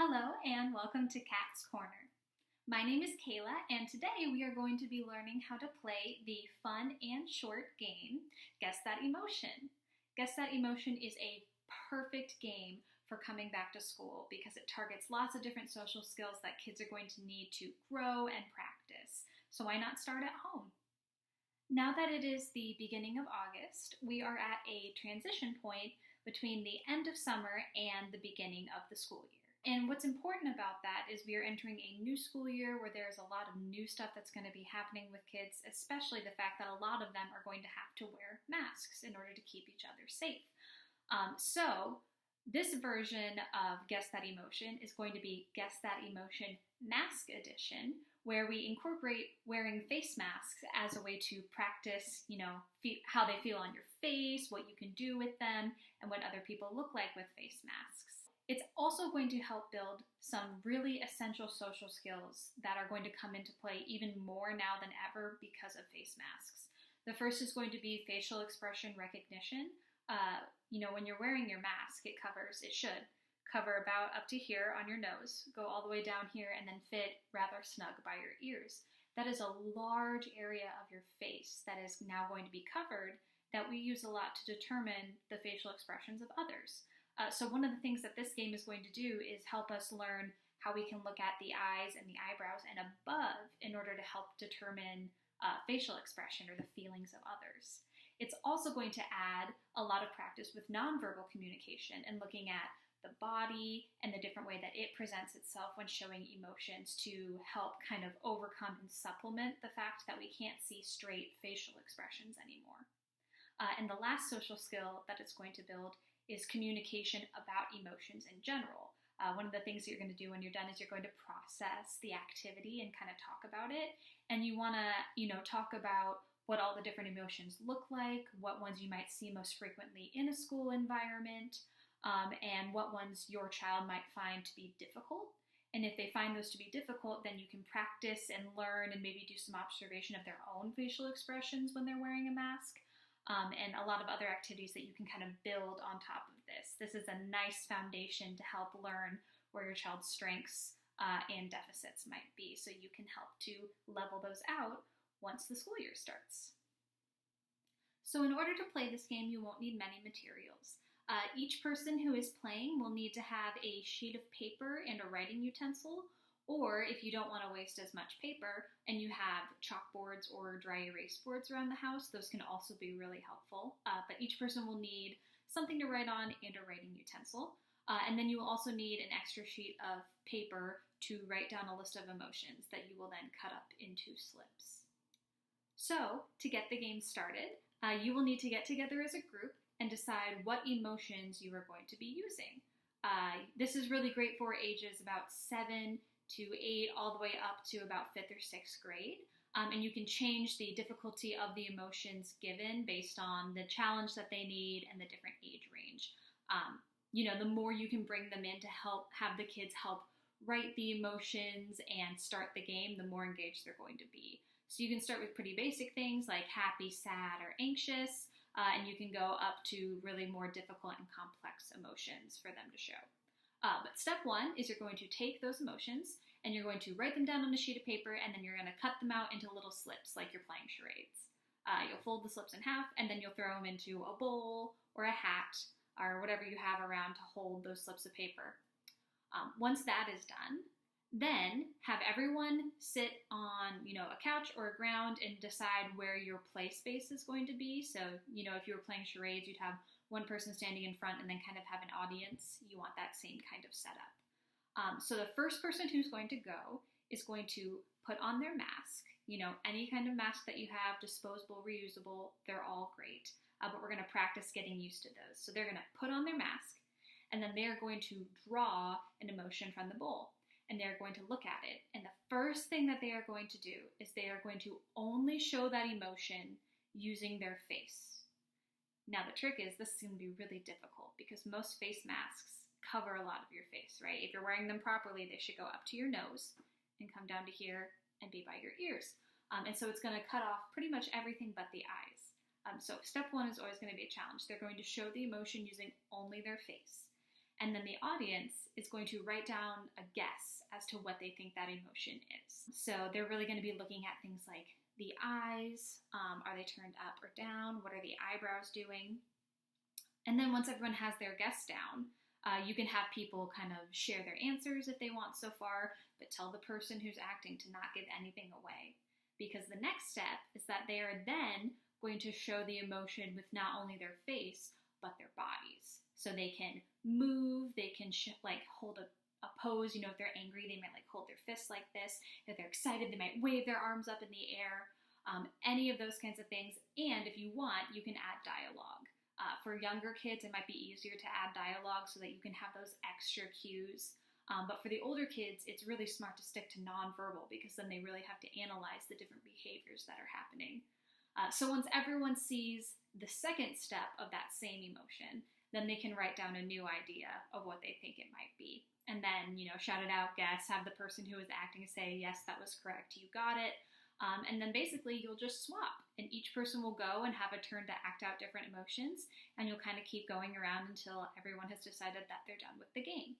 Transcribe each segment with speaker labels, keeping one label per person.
Speaker 1: Hello and welcome to Cat's Corner. My name is Kayla and today we are going to be learning how to play the fun and short game, Guess That Emotion. Guess That Emotion is a perfect game for coming back to school because it targets lots of different social skills that kids are going to need to grow and practice. So why not start at home? Now that it is the beginning of August, we are at a transition point between the end of summer and the beginning of the school year. And what's important about that is we are entering a new school year where there's a lot of new stuff that's going to be happening with kids, especially the fact that a lot of them are going to have to wear masks in order to keep each other safe. So this version of Guess That Emotion is going to be Guess That Emotion Mask Edition, where we incorporate wearing face masks as a way to practice, how they feel on your face, what you can do with them, and what other people look like with face masks. It's also going to help build some really essential social skills that are going to come into play even more now than ever because of face masks. The first is going to be facial expression recognition. When you're wearing your mask, it should cover about up to here on your nose, go all the way down here, and then fit rather snug by your ears. That is a large area of your face that is now going to be covered that we use a lot to determine the facial expressions of others. So one of the things that this game is going to do is help us learn how we can look at the eyes and the eyebrows and above in order to help determine facial expression or the feelings of others. It's also going to add a lot of practice with nonverbal communication and looking at the body and the different way that it presents itself when showing emotions to help kind of overcome and supplement the fact that we can't see straight facial expressions anymore. And the last social skill that it's going to build is communication about emotions in general. One of the things that you're going to do when you're done is you're going to process the activity and kind of talk about it. And you want to, talk about what all the different emotions look like, what ones you might see most frequently in a school environment, and what ones your child might find to be difficult. And if they find those to be difficult, then you can practice and learn and maybe do some observation of their own facial expressions when they're wearing a mask. And a lot of other activities that you can kind of build on top of this. This is a nice foundation to help learn where your child's strengths and deficits might be, so you can help to level those out once the school year starts. So in order to play this game, you won't need many materials. Each person who is playing will need to have a sheet of paper and a writing utensil, or if you don't want to waste as much paper and you have chalkboards or dry erase boards around the house, those can also be really helpful. But each person will need something to write on and a writing utensil. And then you will also need an extra sheet of paper to write down a list of emotions that you will then cut up into slips. So to get the game started, you will need to get together as a group and decide what emotions you are going to be using. This is really great for ages about 7 to 8, all the way up to about 5th or 6th grade. And you can change the difficulty of the emotions given based on the challenge that they need and the different age range. The more you can bring them in to help have the kids help write the emotions and start the game, the more engaged they're going to be. So you can start with pretty basic things like happy, sad, or anxious, and you can go up to really more difficult and complex emotions for them to show. But step one is you're going to take those emotions and you're going to write them down on a sheet of paper, and then you're going to cut them out into little slips like you're playing charades. You'll fold the slips in half, and then you'll throw them into a bowl or a hat or whatever you have around to hold those slips of paper. Once that is done, then have everyone sit on, a couch or a ground and decide where your play space is going to be. So, if you were playing charades, you'd have one person standing in front and then kind of have an audience. You want that same kind of setup. So the first person who's going to go is going to put on their mask. Any kind of mask that you have, disposable, reusable, they're all great. But we're going to practice getting used to those. So they're going to put on their mask, and then they're going to draw an emotion from the bowl. And they're going to look at it. And the first thing that they are going to do is they are going to only show that emotion using their face. Now the trick is this is going to be really difficult because most face masks cover a lot of your face, right? If you're wearing them properly, they should go up to your nose and come down to here and be by your ears. And so it's going to cut off pretty much everything but the eyes. So step one is always going to be a challenge. They're going to show the emotion using only their face. And then the audience is going to write down a guess as to what they think that emotion is. So they're really going to be looking at things like the eyes, are they turned up or down? What are the eyebrows doing? And then once everyone has their guess down, you can have people kind of share their answers if they want so far, but tell the person who's acting to not give anything away. Because the next step is that they are then going to show the emotion with not only their face, but their bodies. So they can move, they can hold a pose. If they're angry, they might hold their fists like this. If they're excited, they might wave their arms up in the air. Any of those kinds of things. And if you want, you can add dialogue. For younger kids, it might be easier to add dialogue so that you can have those extra cues. But for the older kids, it's really smart to stick to nonverbal because then they really have to analyze the different behaviors that are happening. So once everyone sees the second step of that same emotion, then they can write down a new idea of what they think it might be. And then, shout it out, guess, have the person who is acting say, yes, that was correct, you got it. And then basically you'll just swap, and each person will go and have a turn to act out different emotions, and you'll kind of keep going around until everyone has decided that they're done with the game.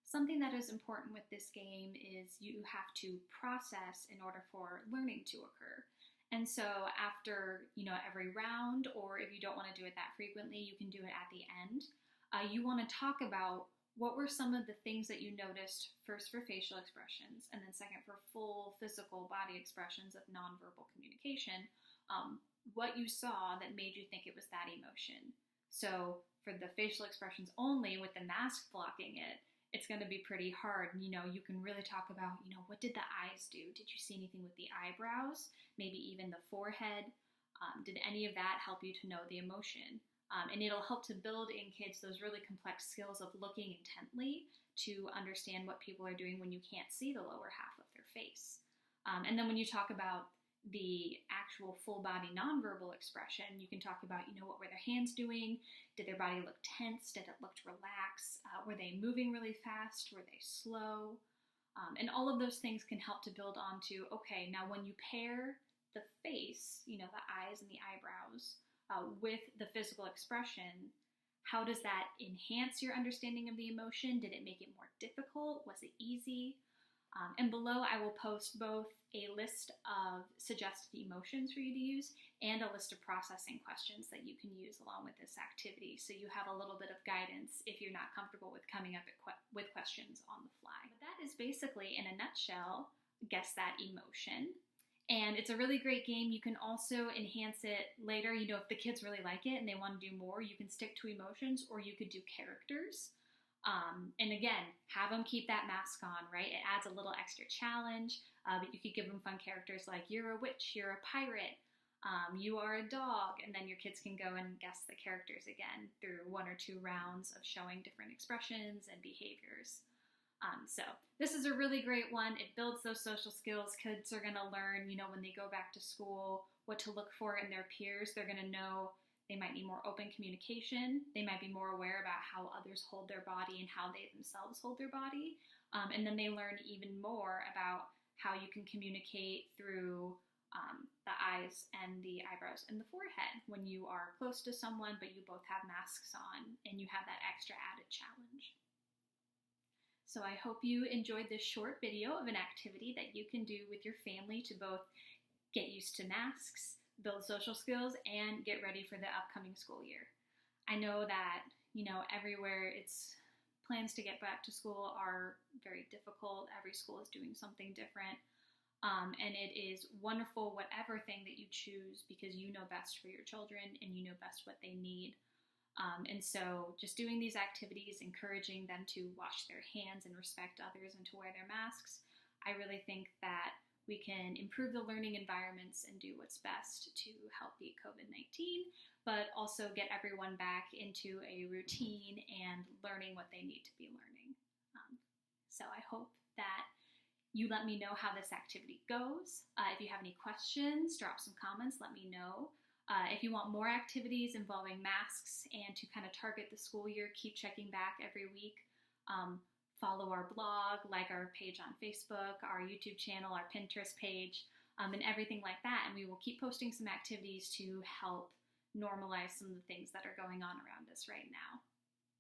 Speaker 1: Something that is important with this game is you have to process in order for learning to occur. And so after, every round, or if you don't want to do it that frequently, you can do it at the end. You want to talk about what were some of the things that you noticed, first for facial expressions, and then second for full physical body expressions of nonverbal communication, what you saw that made you think it was that emotion. So for the facial expressions only, with the mask blocking it, it's going to be pretty hard. You can really talk about, what did the eyes do? Did you see anything with the eyebrows? Maybe even the forehead? Did any of that help you to know the emotion? And it'll help to build in kids those really complex skills of looking intently to understand what people are doing when you can't see the lower half of their face. And then when you talk about the actual full body nonverbal expression, you can talk about, what were their hands doing? Did their body look tense? Did it look relaxed? Were they moving really fast? Were they slow? And all of those things can help to build onto, okay, now when you pair the face, the eyes and the eyebrows, with the physical expression, how does that enhance your understanding of the emotion? Did it make it more difficult? Was it easy? And below I will post both a list of suggested emotions for you to use and a list of processing questions that you can use along with this activity, so you have a little bit of guidance if you're not comfortable with coming up with questions on the fly. But that is basically, in a nutshell, Guess That Emotion. And it's a really great game. You can also enhance it later. If the kids really like it and they want to do more, you can stick to emotions, or you could do characters. And again, have them keep that mask on, right? It adds a little extra challenge, but you could give them fun characters like you're a witch, you're a pirate, you are a dog, and then your kids can go and guess the characters again through 1 or 2 rounds of showing different expressions and behaviors. So this is a really great one. It builds those social skills. Kids are going to learn, when they go back to school, what to look for in their peers. They're going to know they might need more open communication. They might be more aware about how others hold their body and how they themselves hold their body. And then they learn even more about how you can communicate through the eyes and the eyebrows and the forehead when you are close to someone, but you both have masks on and you have that extra added challenge. So I hope you enjoyed this short video of an activity that you can do with your family to both get used to masks, build social skills, and get ready for the upcoming school year. I know that, everywhere plans to get back to school are very difficult. Every school is doing something different. And it is wonderful, whatever thing that you choose, because you know best for your children and you know best what they need. And so just doing these activities, encouraging them to wash their hands and respect others and to wear their masks, I really think that we can improve the learning environments and do what's best to help beat COVID-19, but also get everyone back into a routine and learning what they need to be learning. So I hope that you let me know how this activity goes. If you have any questions, drop some comments, let me know. If you want more activities involving masks and to kind of target the school year, keep checking back every week. Follow our blog, like our page on Facebook, our YouTube channel, our Pinterest page, and everything like that. And we will keep posting some activities to help normalize some of the things that are going on around us right now.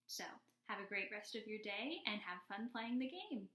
Speaker 1: So have a great rest of your day and have fun playing the game.